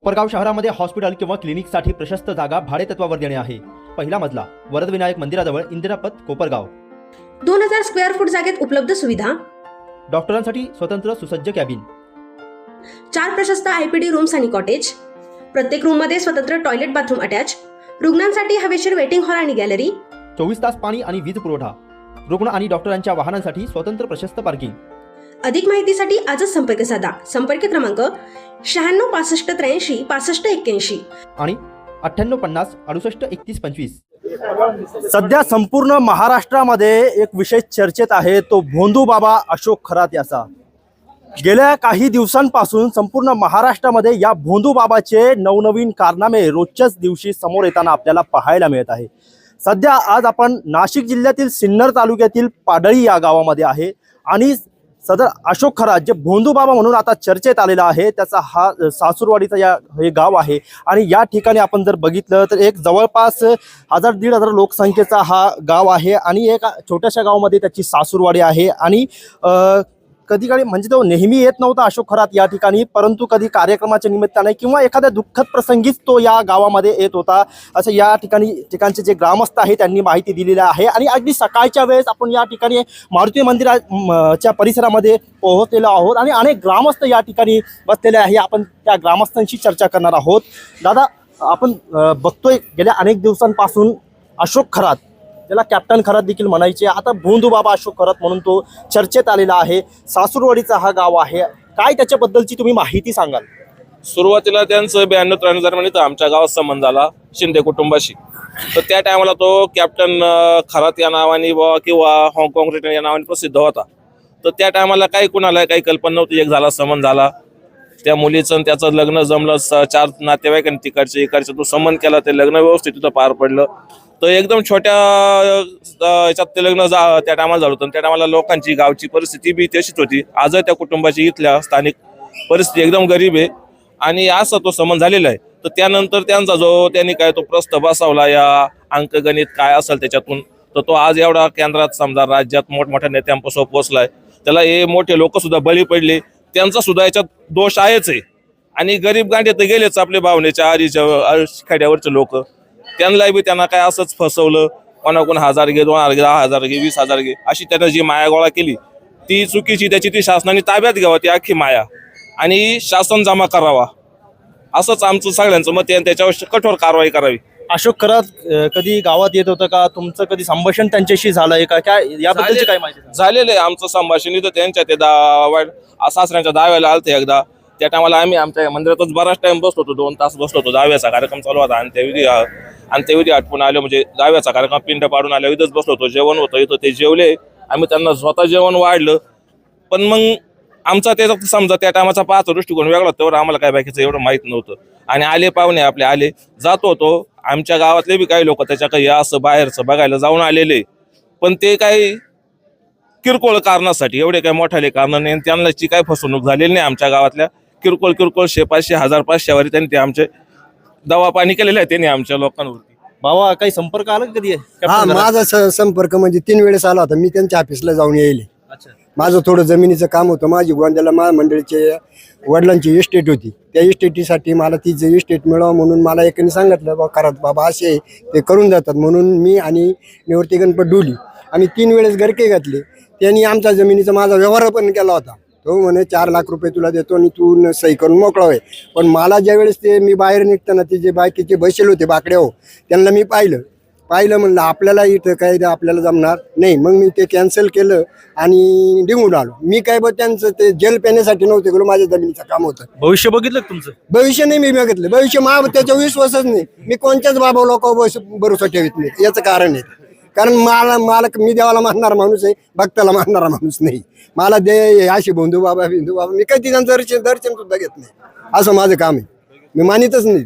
कोपरगाव शहरामध्ये हॉस्पिटल किंवा क्लिनिकसाठी प्रशस्त जागा भाडेतत्वावर देणे आहे। पहिला मजला वरदविनायक मंदिराजवळ इंदिरापथ कोपरगाव। 2000 स्क्वेअर फूट जागेत उपलब्ध सुविधा, डॉक्टरांसाठी स्वतंत्र सुसज्ज कॅबिन, 4 प्रशस्त आयपीडी रूम्स आणि कॉटेज, प्रत्येक रूम मध्ये स्वतंत्र टॉयलेट बाथरूम अटॅच, रुग्णांसाठी हवेशीर वेटिंग हॉल आणि गॅलरी, 24 तास पाणी आणि वीज पुरवठा, रुग्ण आणि डॉक्टरांच्या वाहनांसाठी स्वतंत्र प्रशस्त पार्किंग। अधिक माहितीसाठी आजच संपर्क साधा। संपर्क क्रमांक 96 65 83 65 81 आणि 98 50 68 31 25। सध्या संपूर्ण महाराष्ट्रामध्ये एक विषय चर्चेत आहे, तो भोंदू बाबा अशोक खरात याचा। गेल्या काही दिवसांपासून संपूर्ण महाराष्ट्रामध्ये या भोंदू बाबाचे नवनवीन कारनामे रोजच्याच दिवशी समोर येताना आपल्याला पाहायला मिळत आहे। सध्या आज आपण नाशिक जिल्ह्यातील सिन्नर तालुक्यातील पाडळी या गावामध्ये आहे आणि सदर अशोक खरात जे भोंदू बाबा म्हणून आता चर्चेत आलेला आहे, त्याचा हा सासूरवाडीचा हे गाव आहे। आणि या ठिकाणी आपण जर बघितलं तर एक जवळपास 1000-1500 लोकसंख्येचा हा गाव आहे आणि एक छोट्याशा गावामध्ये त्याची सासूरवाडी आहे। आणि कधी कधी म्हणजे तो नेहमी येत नव्हता अशोक खरात या ठिकाणी, परंतु कधी कार्यक्रमाच्या निमित्ताने किंवा एखाद्या दुःखद प्रसंगीच तो या गावामध्ये येत होता, असं या ठिकाणचे जे ग्रामस्थ आहे त्यांनी माहिती दिलेली आहे। आणि अगदी सकाळच्या वेळेस आपण या ठिकाणी मारुती मंदिराच्या परिसरामध्ये पोहोचलेलो आहोत आणि अनेक ग्रामस्थ या ठिकाणी बसलेले आहे। आपण त्या ग्रामस्थांशी चर्चा करणार आहोत। दादा, आपण बघतोय गेल्या अनेक दिवसांपासून अशोक खरात, त्याला कॅप्टन खरात देखील म्हणायचे, आता भोंदू बाबा अशोक खरात म्हणून तो चर्चेत आलेला आहे। सासूरवाडीचा हा गाव आहे, काय त्याच्याबद्दलची तुम्ही माहिती सांगाल? सुरुवातीला त्यांचं 92-93 दरम्यान इथं आमच्या गावात संबंध झाला शिंदे कुटुंबाशी। तर त्या टायमाला तो कॅप्टन खरात या नावाने किंवा हाँगकाँग रिटर्न या नावाने प्रसिद्ध होता। तर त्या टायमाला काही कुणाला काही कल्पना नव्हती। एक झाला संबंध झाला, त्या मुलीचं त्याचं लग्न जमलं, 4 नातेवाईकांनी तिकडचे इकडचे तो संबंध केला, ते लग्न व्यवस्थित तिथं पार पडलं। तर एकदम छोट्या याच्यात ते लग्न त्या टायमाला झालं होतं। त्या टायमाला लोकांची गावची परिस्थिती बी तशीच होती। आजही त्या कुटुंबाची इथल्या स्थानिक परिस्थिती एकदम गरीब आहे आणि असा तो संबंध झालेला आहे। तर त्यानंतर त्यांचा त्यांनी काय तो प्रस्ताव बसवला या अंकगणित काय असेल त्याच्यातून, तर तो आज एवढा केंद्रात समजा राज्यात मोठमोठ्या नेत्यांपासून पोहोचलाय। त्याला हे मोठे लोक सुद्धा बळी पडले, त्यांचा सुद्धा याच्यात दोष आहेच आहे। आणि गरीब गांडे तर गेलेच आपले भावनेच्या आरीच्या खेड्यावरचे लोक, त्यांना बी त्यांना काय असंच फसवलं, कोणाकोण 1000 घे, 2000 घे, 10,000 घे, 20,000 घे, अशी त्यांना जी माया गोळा केली ती चुकीची। त्याची ती शासनाने ताब्यात घ्यावा ती अख्खी माया आणि शासन जमा करावा, असंच आमचं सगळ्यांचं मत आहे। त्याच्यावर कठोर कारवाई करावी। अशोक खरात कधी गावात येत होतं का? तुमचं कधी संभाषण त्यांच्याशी झालंय का? काय याबद्दलची काय माहिती? झालेलं आहे आमचं संभाषण इथं त्यांच्या ते सासऱ्यांच्या दाव्याला आलते एकदा। त्या टायमाला आम्ही आमच्या मंदिरातच बराच टाइम बसलो होतो, 2 तास बसलो होतो। दाव्याचा कार्यक्रम चालू होता आणि त्याविधी आटपून आलो, म्हणजे दाव्याचा कार्यक्रम पिंड पाडून आलो, इथंच बसलो होतो। जेवण होतं इथं, ते जेवले, आम्ही त्यांना स्वतः जेवण वाढलं। पण मग आमचा त्याचा समजा त्या टायमाचा पाहतो दृष्टिकोन वेगळा, तेवढं आम्हाला काय बाकीचं एवढं माहित नव्हतं। आणि आले पाहुणे आपले आले जात होतो, आमच्या गावातले बी काही लोक त्याच्या काही असं बाहेरचं बघायला जाऊन आलेले, पण ते काही किरकोळ कारणासाठी, एवढे काही मोठाले कारण नाही, त्यांची काही फसवणूक झालेली नाही। आमच्या गावातल्या किरकोळ 500, 1000-500 वारी त्यांनी ते आमचे दवा पाणी केलेलं आहे त्यांनी आमच्या लोकांवरती। बाबा, काही संपर्क आला कधी? हा, माझा संपर्क म्हणजे 3 वेळेस आला होता। मी त्यांच्या ऑफिसला जाऊन येईल। अच्छा, माझं थोडं जमिनीचं काम होतं। माझी गोंद्याला महामंडळीचे वडिलांची इस्टेट होती, त्या इस्टेटीसाठी मला ती जे इस्टेट मिळावं म्हणून मला एकाने सांगितलं, बा खरात बाबा असे ते करून जातात, म्हणून मी आणि निवृत्ती गणपत डोली आम्ही 3 वेळेस गरके घातले। त्यांनी आमच्या जमिनीचा माझा व्यवहार पण केला होता। तो म्हणे 4 लाख रुपये तुला देतो आणि तू सही करून मोकळा होय। पण मला ज्या वेळेस ते मी बाहेर निघताना ते जे बाकीचे बसेल होते बाकड्या हो, त्यांना मी पाहिलं म्हणलं आपल्याला इथं काय आपल्याला जमणार नाही। मग मी ते कॅन्सल केलं आणि निघून आलो। मी काय बघ त्यांचं ते जेल पेण्यासाठी नव्हते गेलो, माझ्या जमिनीचं काम होतं। भविष्य बघितलं का तुमचं? भविष्य नाही मी बघितलं, भविष्य त्याच्या विश्वासच नाही। मी कोणत्याच बाबा लोकांवर भरोसा ठेवत नाही, याचं कारण आहे। कारण मला मी देवाला मानणारा माणूस आहे, भक्ताला मानणारा माणूस नाही। मला दे अशी भोंदू बाबा मी काही त्यांचं दर्शन सुद्धा घेत नाही, असं माझं काम आहे, मी मानितच नाही।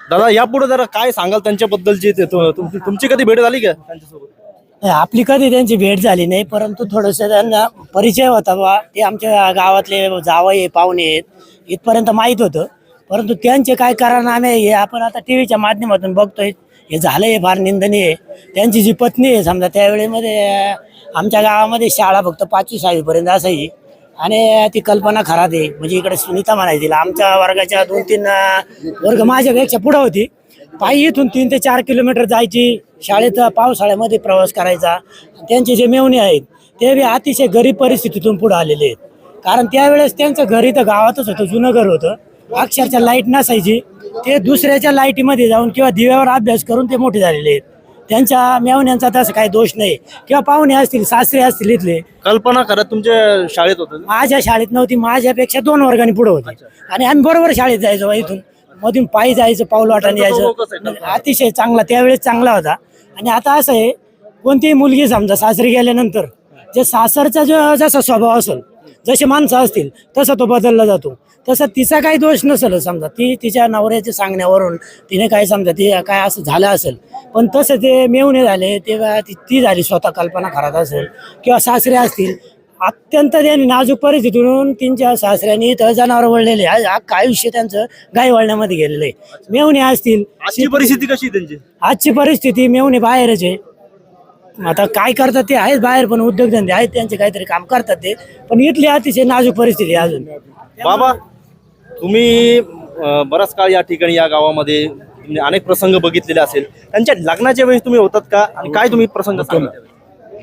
दादा, यापुढे जरा काय सांगाल त्यांच्याबद्दलची? तुमची कधी भेट झाली का त्यांच्यासोबत? आपली कधी त्यांची भेट झाली नाही, परंतु थोडंसं त्यांना परिचय होता बा, ते आमच्या गावातले जावई पाहुणे आहेत इथपर्यंत माहीत होतं। परंतु त्यांचे काय कारनामे हे आपण आता टीव्हीच्या माध्यमातून बघतोय, हे झालं हे फार निंदनीय आहे। त्यांची जी पत्नी आहे समजा, त्यावेळेमध्ये आमच्या गावामध्ये शाळा फक्त 5वी 6वी पर्यंत असायची आणि ती कल्पना खरात आहे, म्हणजे इकडे सुनीता म्हणायची तिला. आमच्या वर्गाच्या 2-3 वर्ग माझ्यापेक्षा पुढे होती. पायी इथून 3 ते 4 किलोमीटर जायची, शाळेत पावसाळ्यामध्ये प्रवास करायचा. त्यांचे जे मेवणे आहेत ते बी अतिशय गरीब परिस्थितीतून पुढे आलेले आहेत. कारण त्यावेळेस त्यांचं घर इथं गावातच होतं, जुनं घर होतं, अक्षरशः लाईट नसायची. ते दुसऱ्याच्या लाईटीमध्ये जाऊन किंवा दिव्यावर अभ्यास करून ते मोठे झालेले आहेत. त्यांच्या मेवण्यांचा तसं काही दोष नाही, किंवा पाहुणे असतील, सासरे असतील इथले. कल्पना खरं तुमच्या शाळेत होतं? माझ्या शाळेत नव्हती, माझ्यापेक्षा 2 वर्गांनी पुढे होती. आणि आम्ही बरोबर शाळेत जायचो, इथून मधून पायी जायचं, पाऊल वाटाने यायचं. अतिशय चांगला, त्यावेळेस चांगला होता. आणि आता असं आहे, कोणतीही मुलगी समजा सासरी गेल्यानंतर जे सासरचा जो जसा स्वभाव असेल, जसे माणसं असतील तसा तो बदलला जातो. तसं तिचा काही दोष नसेल, समजा ती तिच्या नवऱ्याच्या सांगण्यावरून तिने काय समजा ती काय असं झालं असेल, पण तसं ते मेवणे झाले तेव्हा ती झाली स्वतः कल्पना खरात असेल, किंवा सासरे असतील अत्यंत त्यांनी नाजूक परिस्थितीतून त्यांच्या सासऱ्यांनी तर जनावर वळलेले, अख्खं आयुष्य त्यांचं गाय वळण्यामध्ये गेलेलं आहे. मेवणे असतील, आजची परिस्थिती कशी आहे त्यांची? आजची परिस्थिती मेवणे बाहेरच आहे. आता काय करतात ते आहेत बाहेर, पण उद्योगधंदे आहेत त्यांचे, काहीतरी काम करतात ते, पण इथली अतिशय नाजूक परिस्थिती आहे अजून. बाबा, तुम्ही बराच काळ या ठिकाणी या गावामध्ये तुम्ही अनेक प्रसंग बघितलेले असेल. त्यांच्या लग्नाच्या वेळेस तुम्ही होतात का, आणि काय तुम्ही प्रसंग सांगता?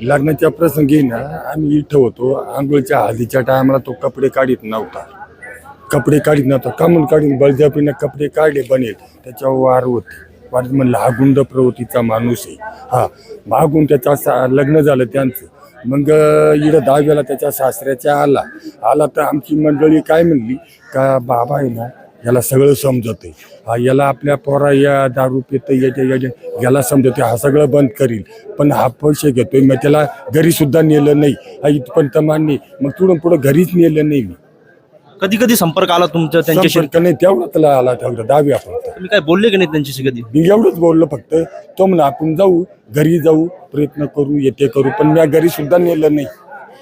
लग्नाच्या प्रसंगी ना आम्ही इथं होतो. आंघोळच्या हळदीच्या टायमाला तो कपडे काढीत नव्हता, का म्हणून काढून बळजबरीने कपडे काढले बनेल, त्याच्यावर वार होते. वाट म्हणलं हा गुंड प्रवृत्तीचा माणूस आहे. हा मागून त्याचा लग्न झालं त्यांचं. मग इकडं 10व्याला त्याच्या सासऱ्याच्या आला तर आमची मंडळी काय म्हणली का बाबा आहे ना याला सगळं समजतंय, हा याला आपल्या पोरा या दारू पितं याला समजते, हा सगळं बंद करील, पण हा पैसे घेतोय. मग त्याला घरी सुद्धा नेलं नाही, हा इथपर्यंत मान्य. मग तिकडून पुढं घरीच नेलं नाही. मी कधी कधी संपर्क आला तुमचा त्यांच्याशी? संपर्क नाही, तेवढा त्याला आला, तेवढा 10व्यापर्यंत. तुम्ही काय बोलले की नाही त्यांच्याशी कधी? मी एवढंच बोललो फक्त. तो म्हणा आपण जाऊ, घरी जाऊ, प्रयत्न करू, येते करू, पण मी घरी सुद्धा नेलं नाही.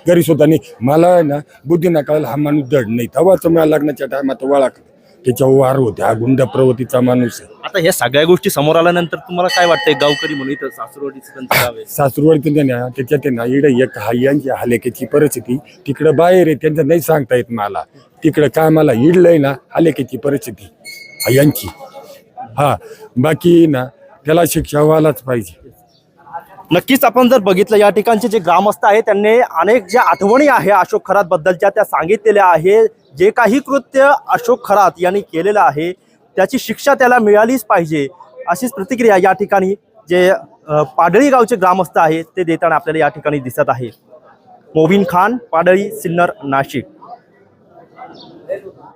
घरी सुद्धा नाही. मला आहे ना बुद्धी नकाळायला हा माणूस दड नाही. तेव्हाच मी लग्नाच्या टायमात वळाक त्याच्यावर वार होते, हा गुंड प्रवृत्तीचा माणूस आहे. आता ह्या सगळ्या गोष्टी समोर आल्यानंतर तुम्हाला काय वाटतंय? गावकरी म्हणून इथं सासरवाडीचं त्यांचं गाव आहे, सासूरवाडी ना त्याच्यात ना इकडं एक यांची हालेकीची परिस्थिती, तिकडं बाहेर आहे, त्यांचं नाही सांगता येत मला. तिकडं काय मला इडलंय ना हालेकीची परिस्थिती यांची. हा बाकी ना त्याला शिक्षा व्हायलाच पाहिजे. नक्कीच आपण जर बघितलं या ठिकाणचे जे ग्रामस्थ आहे त्यांनी अनेक ज्या आठवणी आहे अशोक खरात बद्दलच्या त्या सांगितलेल्या आहे. जे काही कृत्य अशोक खरात यांनी केलेलं आहे त्याची शिक्षा त्याला मिळालीच पाहिजे, अशीच प्रतिक्रिया या ठिकाणी जे पाडळी गावचे ग्रामस्थ आहेत ते देताना आपल्याला या ठिकाणी दिसत आहे. मोबिन खान, पाडळी, सिन्नर, नाशिक.